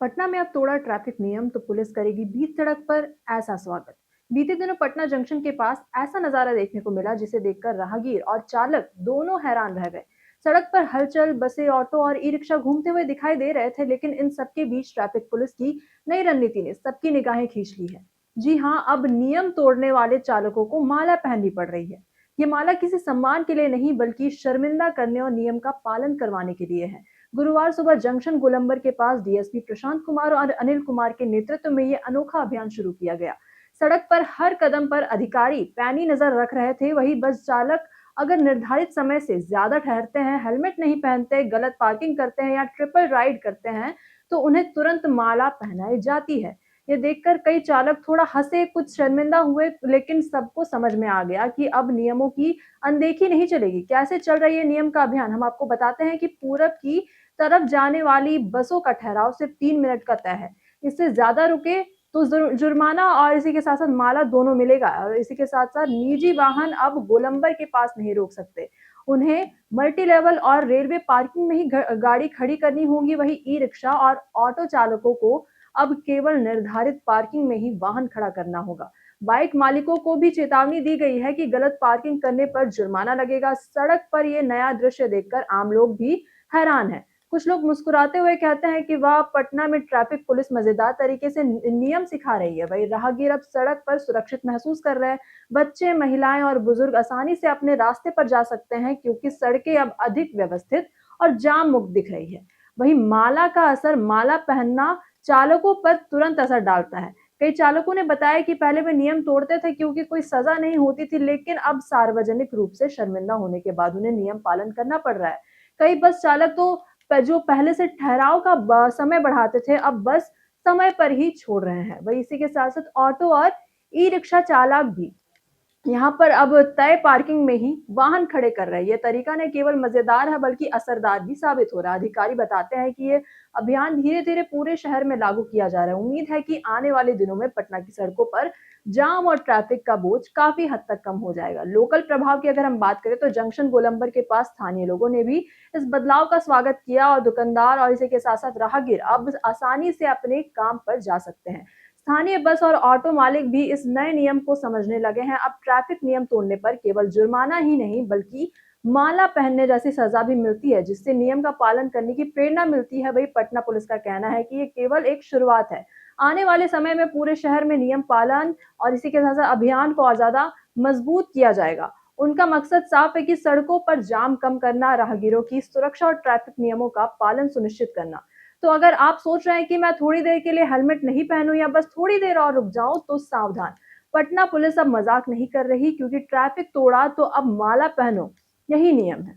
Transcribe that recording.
पटना में अब तोड़ा ट्रैफिक नियम तो पुलिस करेगी बीच सड़क पर ऐसा स्वागत। बीते दिनों पटना जंक्शन के पास ऐसा नजारा देखने को मिला जिसे देखकर राहगीर और चालक दोनों हैरान रह गए। सड़क पर हलचल, बसें, ऑटो और ई रिक्शा घूमते हुए दिखाई दे रहे थे, लेकिन इन सबके बीच ट्रैफिक पुलिस की नई रणनीति ने सबकी निगाहें खींच ली है। जी हाँ, अब नियम तोड़ने वाले चालकों को माला पहननी पड़ रही है। ये माला किसी सम्मान के लिए नहीं, बल्कि शर्मिंदा करने और नियम का पालन करवाने के लिए है। गुरुवार सुबह जंक्शन गोलंबर के पास डीएसपी प्रशांत कुमार और अनिल कुमार के नेतृत्व में ये अनोखा अभियान शुरू किया गया। सड़क पर हर कदम पर अधिकारी पैनी नजर रख रहे थे। वही बस चालक अगर निर्धारित समय से ज्यादा ठहरते हैं, हेलमेट नहीं पहनते, गलत पार्किंग करते हैं या ट्रिपल राइड करते हैं, तो उन्हें तुरंत माला पहनाई जाती है। ये देखकर कई चालक थोड़ा हंसे, कुछ शर्मिंदा हुए, लेकिन सबको समझ में आ गया कि अब नियमों की अनदेखी नहीं चलेगी। कैसे चल रही है नियम का अभियान, हम आपको बताते हैं कि पूरब की तरफ जाने वाली बसों का ठहराव सिर्फ 3 मिनट का तय है। इससे ज्यादा रुके तो जुर्माना और इसी के साथ साथ माला दोनों मिलेगा। और इसी के साथ साथ निजी वाहन अब गोलंबर के पास नहीं रोक सकते, उन्हें मल्टी लेवल और रेलवे पार्किंग में ही गाड़ी खड़ी करनी होगी। वही ई रिक्शा और ऑटो चालकों को अब केवल निर्धारित पार्किंग में ही वाहन खड़ा करना होगा। बाइक मालिकों को भी चेतावनी दी गई है कि गलत पार्किंग करने पर जुर्माना लगेगा। सड़क पर ये नया दृश्य देखकर आम लोग भी हैरान हैं। कुछ लोग मुस्कुराते हुए कहते हैं कि वाह, पटना में ट्रैफिक पुलिस मजेदार तरीके से नियम सिखा रही है। वही राहगीर अब सड़क पर सुरक्षित महसूस कर रहे हैं। बच्चे, महिलाएं और बुजुर्ग आसानी से अपने रास्ते पर जा सकते हैं, क्योंकि सड़कें अब अधिक व्यवस्थित और जाम मुक्त दिख रही है। वही माला पहनना चालकों पर तुरंत असर डालता है। कई चालकों ने बताया कि पहले वे नियम तोड़ते थे क्योंकि कोई सजा नहीं होती थी, लेकिन अब सार्वजनिक रूप से शर्मिंदा होने के बाद उन्हें नियम पालन करना पड़ रहा है। कई बस चालक तो जो पहले से ठहराव का समय बढ़ाते थे, अब बस समय पर ही छोड़ रहे हैं। वही इसी के साथ साथ ऑटो और ई रिक्शा चालक भी यहाँ पर अब तय पार्किंग में ही वाहन खड़े कर रहे हैं। ये तरीका न केवल मजेदार है, बल्कि असरदार भी साबित हो रहा है। अधिकारी बताते हैं कि ये अभियान धीरे धीरे पूरे शहर में लागू किया जा रहा है। उम्मीद है कि आने वाले दिनों में पटना की सड़कों पर जाम और ट्रैफिक का बोझ काफी हद तक कम हो जाएगा। लोकल प्रभाव की अगर हम बात करें तो जंक्शन गोलंबर के पास स्थानीय लोगों ने भी इस बदलाव का स्वागत किया और दुकानदार और इसी के साथ साथ राहगीर अब आसानी से अपने काम पर जा सकते हैं। स्थानीय बस और ऑटो मालिक भी इस नए नियम को समझने लगे हैं। अब ट्रैफिक नियम तोड़ने पर केवल जुर्माना ही नहीं, बल्कि माला पहनने जैसी सजा भी मिलती है, जिससे नियम का पालन करने की प्रेरणा मिलती है। वही पटना पुलिस का कहना है कि ये केवल एक शुरुआत है। आने वाले समय में पूरे शहर में नियम पालन और इसी के साथ साथ अभियान को और ज्यादा मजबूत किया जाएगा। उनका मकसद साफ है कि सड़कों पर जाम कम करना, राहगीरों की सुरक्षा और ट्रैफिक नियमों का पालन सुनिश्चित करना। तो अगर आप सोच रहे हैं कि मैं थोड़ी देर के लिए हेलमेट नहीं पहनूं या बस थोड़ी देर और रुक जाऊं, तो सावधान। पटना पुलिस अब मजाक नहीं कर रही, क्योंकि ट्रैफिक तोड़ा तो अब माला पहनो, यही नियम है।